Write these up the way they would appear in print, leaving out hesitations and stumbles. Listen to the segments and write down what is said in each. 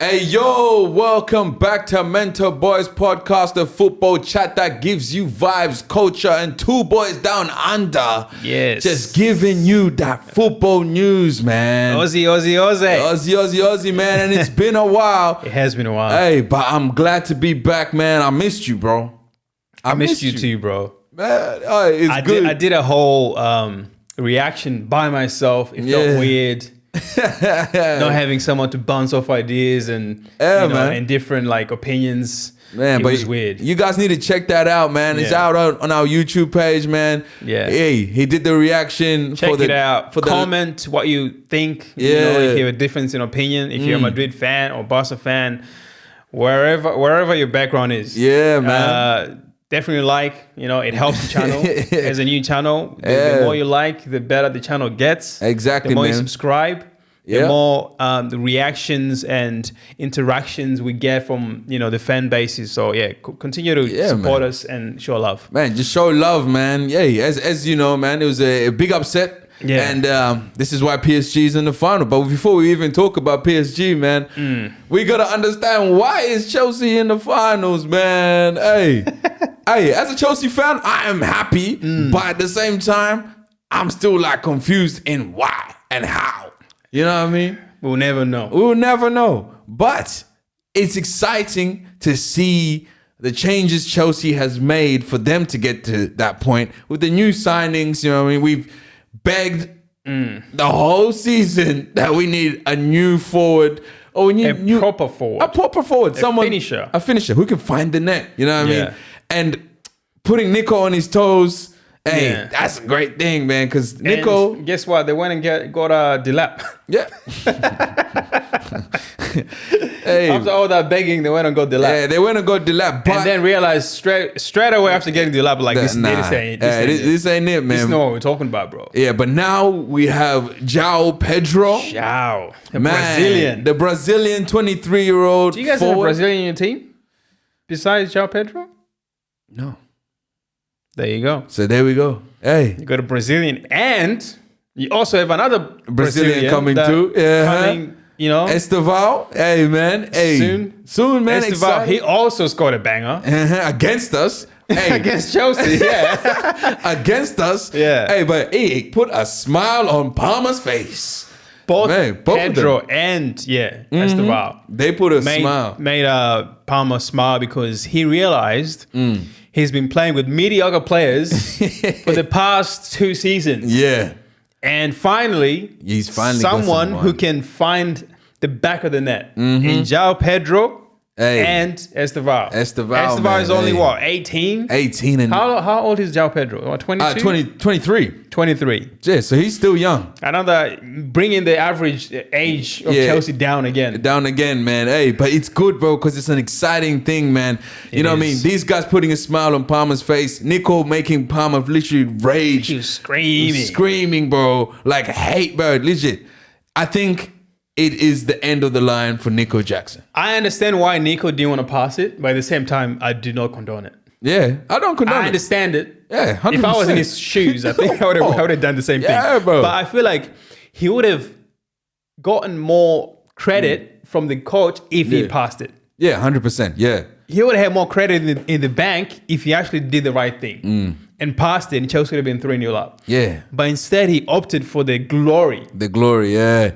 Hey, yo, welcome back to Mentor Boys Podcast, the football chat that gives you vibes, culture, and two boys down under. Yes. Just giving you that football news, man. Aussie. Aussie, man. And it's been a while. It has been a while. Hey, but I'm glad to be back, man. I missed you, bro. I missed you too, bro. Man, it's good. I did a whole reaction by myself. It felt weird. Not having someone to bounce off ideas and and different opinions. Man, it was weird. You guys need to check that out, man. It's out on our YouTube page, man. Yeah. Hey, he did the reaction. Check it out. Comment what you think. Yeah. You know, if you have a difference in opinion, if you're a Madrid fan or Barca fan, wherever your background is. Yeah, man. Definitely it helps the channel. As a new channel, the more you like, the better the channel gets. Exactly, the more man. you subscribe, the more the reactions and interactions we get from the fan bases. So continue to support us and show love. Man, just show love, man. Yeah, as you know, man, it was a big upset. Yeah. And this is why PSG is in the final. But before we even talk about PSG, man, we got to understand why is Chelsea in the finals, man. Hey, as a Chelsea fan, I am happy. But at the same time, I'm still confused in why and how. You know what I mean? We'll never know. We'll never know. But it's exciting to see the changes Chelsea has made for them to get to that point with the new signings. You know what I mean? We've begged the whole season that we need a new forward. Or we need a proper forward. A finisher who can find the net. You know what I mean? And putting Nico on his toes, that's a great thing, man. Because Nico, guess what? They went and got a Delap. Yeah. After all that begging, they went and got Delap. Yeah, they went and got Delap, and then realized straight away after getting Delap, this ain't it, man. This is not what we're talking about, bro. Yeah, but now we have João Pedro. The Brazilian 23-year-old. Do you guys have a Brazilian in your team besides João Pedro? No. There you go. So there we go. Hey, you got a Brazilian, and you also have another Brazilian coming too. Coming, Esteval. Hey, man. Hey, soon, man. Esteval. He also scored a banger against us. Hey. Against Chelsea, against us. Yeah. Hey, but he put a smile on Palmer's face. Both Pedro and Esteval. They put a smile. Made Palmer smile because he realized he's been playing with mediocre players for the past 2 seasons. Yeah. And finally, someone who can find the back of the net. In João Pedro and Esteval. Esteval is only 18? 18. And how old is João Pedro? 22? 23. 23. Yeah, so he's still young. Bringing the average age of Chelsea down again. Down again, man. Hey, but it's good, bro, because it's an exciting thing, man. You know what I mean? These guys putting a smile on Palmer's face. Nico making Palmer literally rage. He was screaming. Screaming, bro. Hate, bro. Legit. I think it is the end of the line for Nico Jackson. I understand why Nico didn't want to pass it, but at the same time, I do not condone it. Yeah, I don't condone it. I understand it. Yeah, 100%. If I was in his shoes, I think I would have done the same thing. Yeah, bro. But I feel like he would have gotten more credit from the coach if he passed it. Yeah, 100%. Yeah. He would have had more credit in the bank if he actually did the right thing and passed it, and Chelsea would have been 3-0 up. Yeah. But instead, he opted for the glory. The glory, yeah.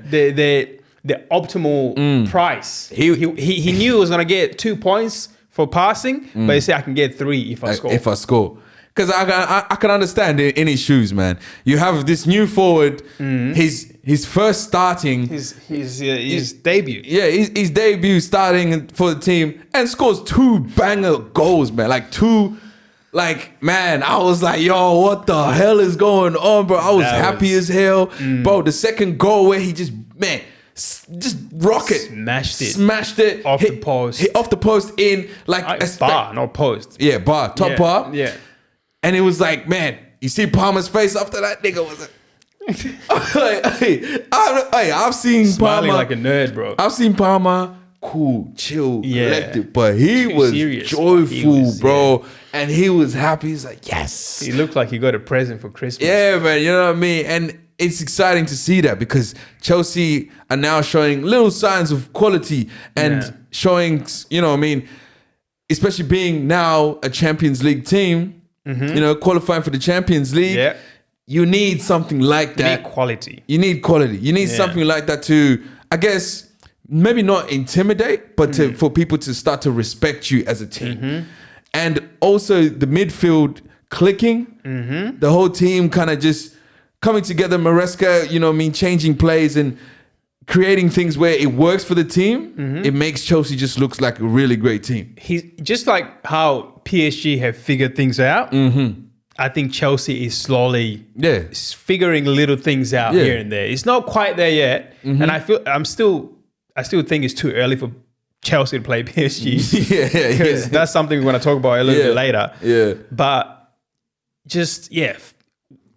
The optimal price. He knew he was gonna get 2 points for passing, but he said I can get 3 if I score. Because I can understand it in his shoes, man. You have this new forward, his first starting, his debut. Yeah, his debut starting for the team and scores 2 banger goals, man. Man, I was like, yo, what the hell is going on, bro? I was happy as hell, bro. The second goal where he just rocket smashed it off the post. Hit off the post in bar, not post. Yeah, top bar. Yeah. And it was man, you see Palmer's face after that nigga was I've seen smiling Palmer like a nerd, bro. I've seen Palmer cool, chill, collected, but he Too was serious, joyful, bro. And he was happy. He's like, yes. He looked like he got a present for Christmas. Yeah, man. You know what I mean? And it's exciting to see that because Chelsea are now showing little signs of quality and showing, you know what I mean, especially being now a Champions League team, you know, qualifying for the Champions League. Yeah. You need something like that. You need quality. You need quality. You need something like that to, I guess, maybe not intimidate, but for people to start to respect you as a team. And also the midfield clicking, the whole team kind of just coming together, Maresca, you know what I mean, changing plays and creating things where it works for the team. It makes Chelsea just looks like a really great team. He's just like how PSG have figured things out. I think Chelsea is slowly figuring little things out here and there. It's not quite there yet, and I still think it's too early for Chelsea to play PSG. Because that's something we're going to talk about a little bit later. But just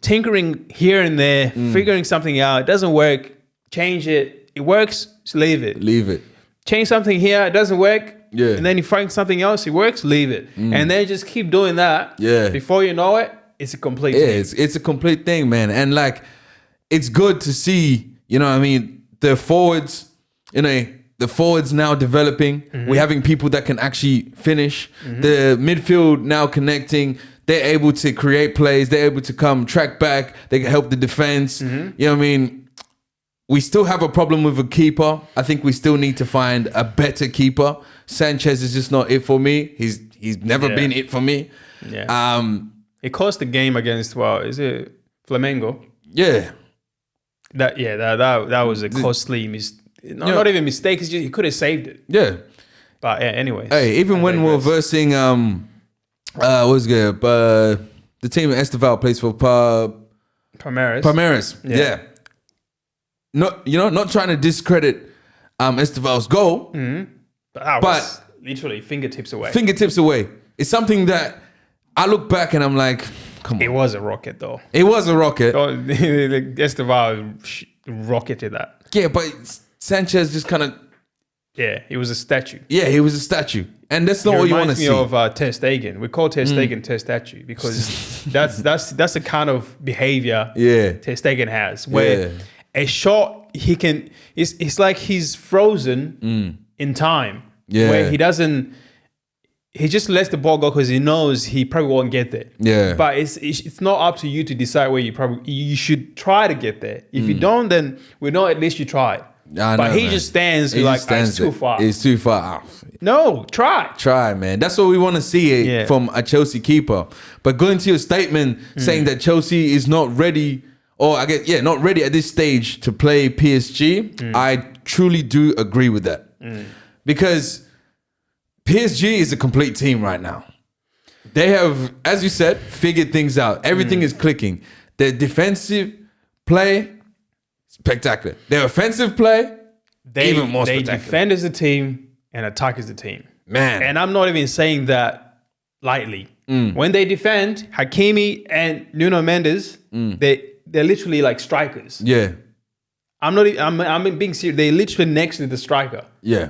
tinkering here and there, figuring something out. It doesn't work, change it. It works, just leave it. Leave it. Change something here, it doesn't work. And then you find something else, it works, leave it. And then just keep doing that. Before you know it, it's a complete thing. It's a complete thing, man. And like, it's good to see, you know what I mean, the forwards, you know, the forwards now developing. We're having people that can actually finish. The midfield now connecting. They're able to create plays. They're able to come track back. They can help the defense. You know what I mean? We still have a problem with a keeper. I think we still need to find a better keeper. Sanchez is just not it for me. He's never been it for me. It cost the game against, is it Flamengo? Yeah. That was a costly mistake. Not even mistake. It's just, he could have saved it. Yeah. But anyways. Hey, even when we're versing what's good? The team at Esteval plays for Palmeiras. Yeah. Not trying to discredit Esteval's goal. But that was literally fingertips away. Fingertips away. It's something that I look back and I'm like, come on. It was a rocket though. It was a rocket. Esteval rocketed that. Yeah, but Sanchez just kind of... Yeah, he was a statue. Yeah, he was a statue. And that's not what you want to see. It reminds me of Ter Stegen. We call Ter Stegen Ter Statue because that's the kind of behavior Ter Stegen has. Where a shot, he can... It's like he's frozen in time. Yeah. Where he doesn't... He just lets the ball go because he knows he probably won't get there. Yeah. But it's not up to you to decide where you should try to get there. If you don't, then we know at least you tried. But he just stands it's too far. It's too far. No, try. Try, man. That's what we want to see from a Chelsea keeper. But going to your statement saying that Chelsea is not ready, or I guess, not ready at this stage to play PSG, I truly do agree with that. Because PSG is a complete team right now. They have, as you said, figured things out. Everything is clicking. Their defensive play, spectacular. Their offensive play, even more spectacular. They defend as a team and attack as a team. Man. And I'm not even saying that lightly. When they defend, Hakimi and Nuno Mendes, they're literally like strikers. Yeah. I'm being serious. They're literally next to the striker. Yeah.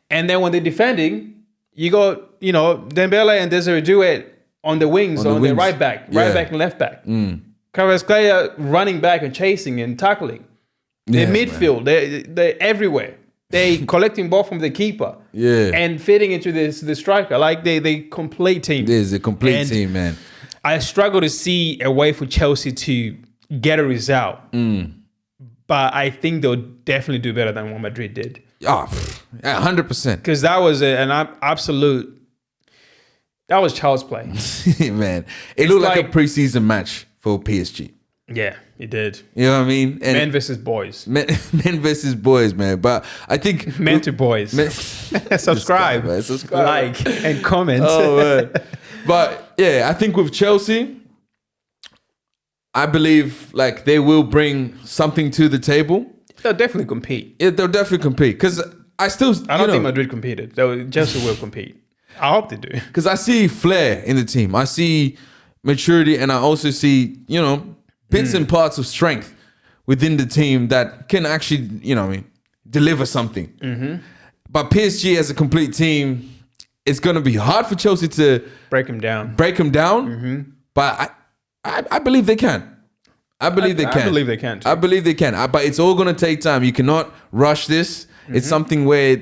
And then when they're defending, you got, Dembele and Desiree Doué on the wings, on the right back and left back. Kvaratskhelia running back and chasing and tackling. They're midfield. They're everywhere. They collecting ball from the keeper. And fitting into the striker. Like they complete team. It is a complete team, man. I struggle to see a way for Chelsea to get a result. But I think they'll definitely do better than what Madrid did. 100%. Because that was an absolute... That was child's play. Man. It looked like a preseason match for PSG. Yeah, it did. You know what I mean? And men versus boys. Men versus boys, man. But I think... Men to boys. Subscribe. Like and comment. Oh, man. But yeah, I think with Chelsea, I believe like they will bring something to the table. They'll definitely compete. Yeah, they'll definitely compete. Because I don't think Madrid competed. Chelsea will compete. I hope they do. Because I see flair in the team. I see maturity, and I also see, bits and parts of strength within the team that can actually, deliver something. But PSG as a complete team, it's going to be hard for Chelsea to break them down. But I believe they can. I believe they can. I believe they can too. I believe they can. But it's all going to take time. You cannot rush this. It's something where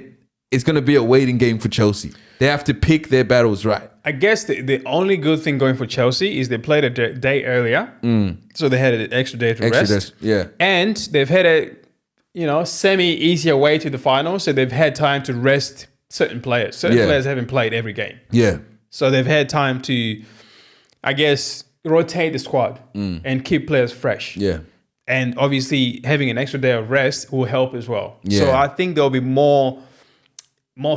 it's going to be a waiting game for Chelsea. They have to pick their battles right. I guess the only good thing going for Chelsea is they played a day earlier. So they had an extra day to rest. Yeah. And they've had a, semi-easier way to the final. So they've had time to rest certain players. Certain players haven't played every game. Yeah. So they've had time to, I guess, rotate the squad and keep players fresh. Yeah. And obviously having an extra day of rest will help as well. Yeah. So I think they'll be more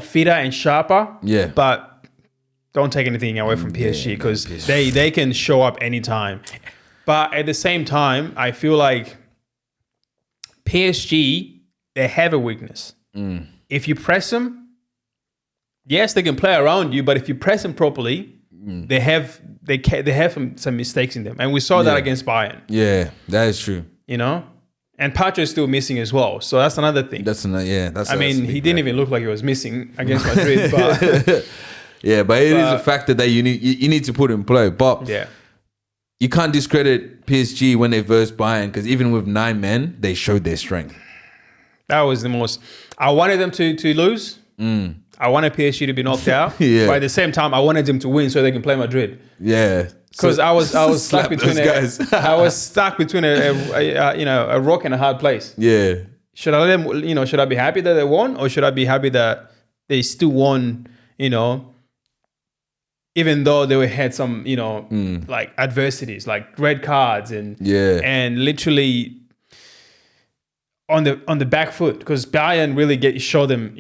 fitter and sharper. Yeah. But don't take anything away from PSG because they can show up anytime. But at the same time, I feel like PSG, they have a weakness. If you press them, yes, they can play around you, but if you press them properly, they have some mistakes in them. And we saw that against Bayern. Yeah, that is true. And Poch is still missing as well. So that's another thing. I mean, he didn't even look like he was missing against Madrid. But but it is a factor that you need to put in play. But you can't discredit PSG when they versed Bayern because even with 9 men, they showed their strength. That was the most... I wanted them to lose. I wanted PSG to be knocked out. But at the same time, I wanted them to win so they can play Madrid. Yeah. Because I was stuck between a rock and a hard place. Yeah. Should I be happy that they won, or should I be happy that they still won? Even though they had some like adversities, like red cards and literally on the back foot, because Bayern really show them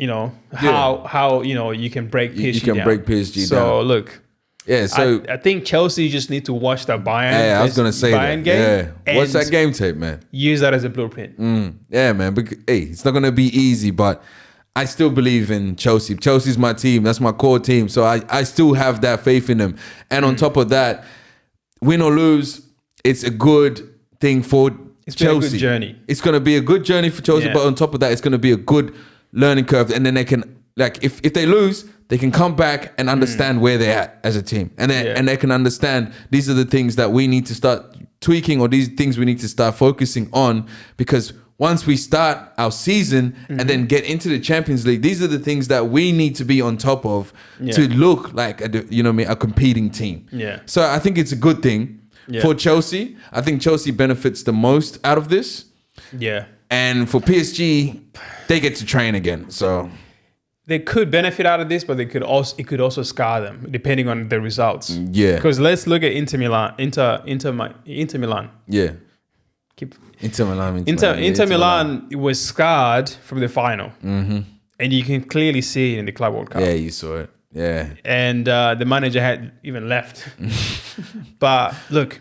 how you can break PSG. You can break PSG down. So look. Yeah, so I think Chelsea just need to watch that Bayern. Yeah, I was gonna say Bayern that. Yeah, watch that game tape, man. Use that as a blueprint. Yeah, man. But hey, it's not gonna be easy, but I still believe in Chelsea. Chelsea's my team. That's my core team. So I still have that faith in them. And on top of that, win or lose, it's a good thing for Chelsea. Been a good journey. It's gonna be a good journey for Chelsea, but on top of that, it's gonna be a good learning curve. And then they can, like, if they lose, they can come back and understand where they're at as a team. And they can understand these are the things that we need to start tweaking, or these things we need to start focusing on, because once we start our season and then get into the Champions League, these are the things that we need to be on top of to look like a competing team. Yeah. So I think it's a good thing for Chelsea. I think Chelsea benefits the most out of this. Yeah. And for PSG, they get to train again. So they could benefit out of this, but it could also scar them depending on the results. Yeah. Because let's look at Inter Milan. Yeah. Inter Milan was scarred from the final. And you can clearly see it in the Club World Cup. Yeah, you saw it. Yeah. And the manager had even left. But look,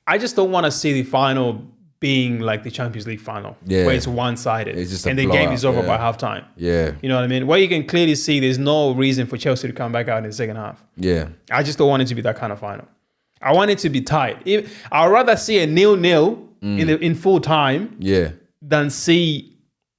I just don't want to see the final being like the Champions League final, where it's one-sided and the game is over by halftime. Yeah. You know what I mean? Where you can clearly see there's no reason for Chelsea to come back out in the second half. Yeah. I just don't want it to be that kind of final. I want it to be tight. I'd rather see a 0-0 in full time than see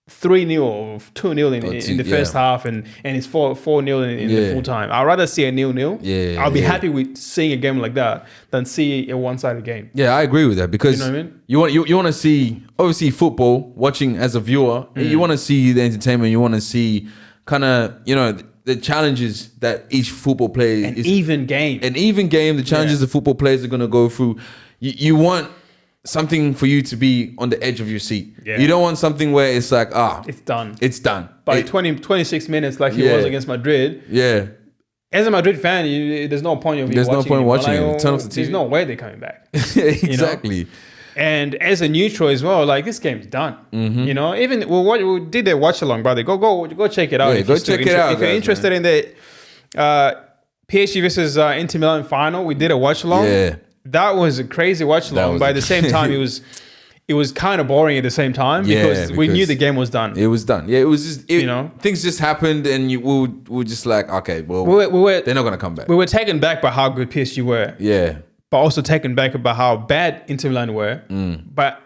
3-0 or 2-0 in the first half and it's 4-0 in the full time. I'd rather see a 0-0. I'll be happy with seeing a game like that than see a one-sided game. Yeah, I agree with that, because you know what I mean? You want to see, obviously, football, watching as a viewer, you want to see the entertainment, you want to see kind of, the challenges that each football player An even game, the challenges the football players are going to go through. You want something for you to be on the edge of your seat. Yeah. You don't want something where it's like, it's done. By 26 minutes, like he was against Madrid. Yeah. As a Madrid fan, there's no point of watching it. Turn off the TV. There's no way they're coming back. Exactly. And as a neutral as well, like, this game's done. Even we did a watch along, brother. Go check it out. Yeah, go check it out. If you're interested in the PSG versus Inter Milan final, we did a watch along. Yeah, that was a crazy watch along. But at the same time, it was kind of boring at the same time because we knew the game was done. It was done. Yeah, it was just things just happened, and we were just like, okay, well, they're not gonna come back. We were taken back by how good PSG were. Yeah. But also taken back about how bad Inter Milan were. But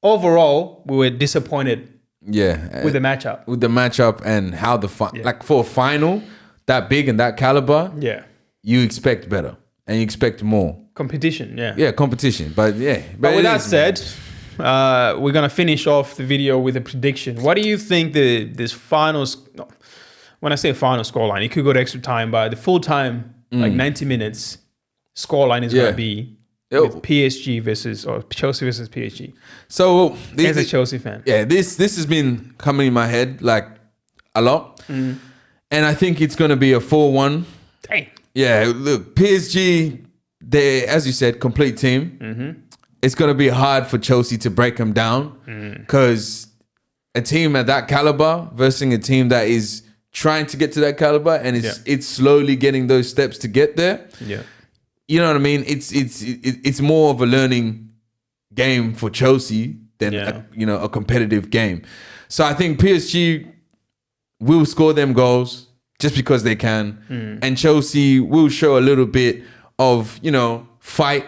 overall, we were disappointed with the matchup. With the matchup and how like for a final that big and that caliber, you expect better and you expect more. competition. Yeah. Yeah, competition. But yeah. But with that said, we're gonna finish off the video with a prediction. What do you think this finals? When I say final scoreline, it could go to extra time, but the full time, like 90 minutes scoreline is gonna be with PSG or Chelsea versus PSG. So as a Chelsea fan, this has been coming in my head like a lot, and I think it's gonna be a 4-1. Dang. Yeah, look, PSG, they, as you said, complete team. It's gonna be hard for Chelsea to break them down because a team at that caliber versus a team that is trying to get to that caliber and it's slowly getting those steps to get there. Yeah. You know what I mean? It's more of a learning game for Chelsea than a competitive game. So I think PSG will score them goals just because they can, and Chelsea will show a little bit of fight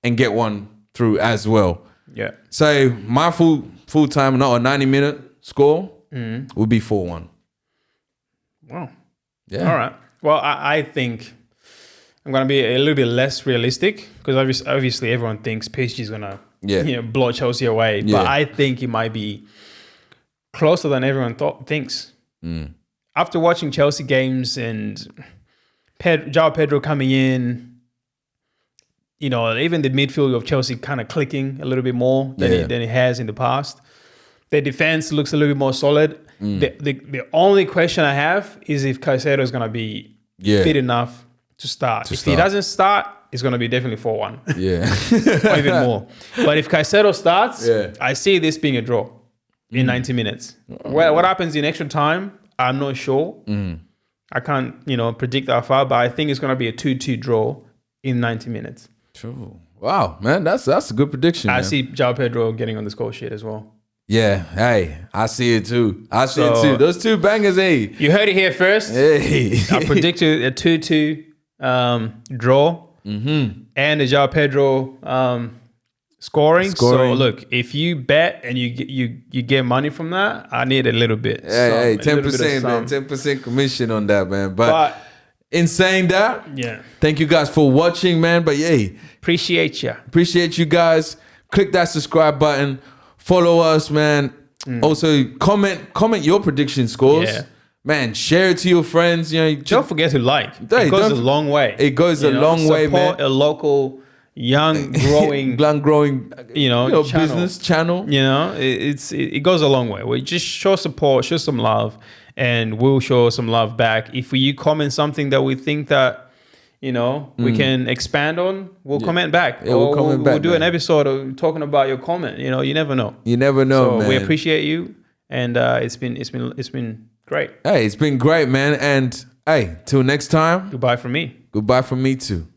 and get one through as well. Yeah. So my full time, not a 90-minute score, would be 4-1. Wow. Yeah. All right. Well, I think I'm going to be a little bit less realistic because obviously everyone thinks PSG is going to blow Chelsea away. Yeah. But I think it might be closer than everyone thinks. After watching Chelsea games and João Pedro coming in, even the midfield of Chelsea kind of clicking a little bit more than it has in the past. Their defense looks a little bit more solid. The only question I have is if Caicedo is going to be fit enough to start. If he doesn't start, it's going to be definitely 4-1. Yeah. Or even more. But if Caicedo starts, I see this being a draw in 90 minutes. What happens in extra time, I'm not sure. I can't, predict that far, but I think it's going to be a 2-2 draw in 90 minutes. True. Wow, man, that's a good prediction. I see João Pedro getting on the score sheet as well. Yeah, hey, I see it too. Those two bangers, hey. You heard it here first. Hey. I predicted a 2-2 draw and a João Pedro scoring. So look, if you bet and you get money from that, I need a little bit. Hey, 10%, man. 10% commission on that, man. But in saying that, thank you guys for watching, man. But appreciate you. Appreciate you guys. Click that subscribe button. Follow us, man. Also, comment your prediction scores. Yeah. Man, share it to your friends. Don't forget to like. It goes a long way. It goes a long way, man. Support a local, young, growing, business channel. It goes a long way. We just show support, show some love, and we'll show some love back. If you comment something that we think that we can expand on, we'll comment back. Yeah, we'll do an episode of talking about your comment. You never know. You never know, man. We appreciate you, and it's been great. Hey, it's been great, man. And hey, till next time. Goodbye from me. Goodbye from me too.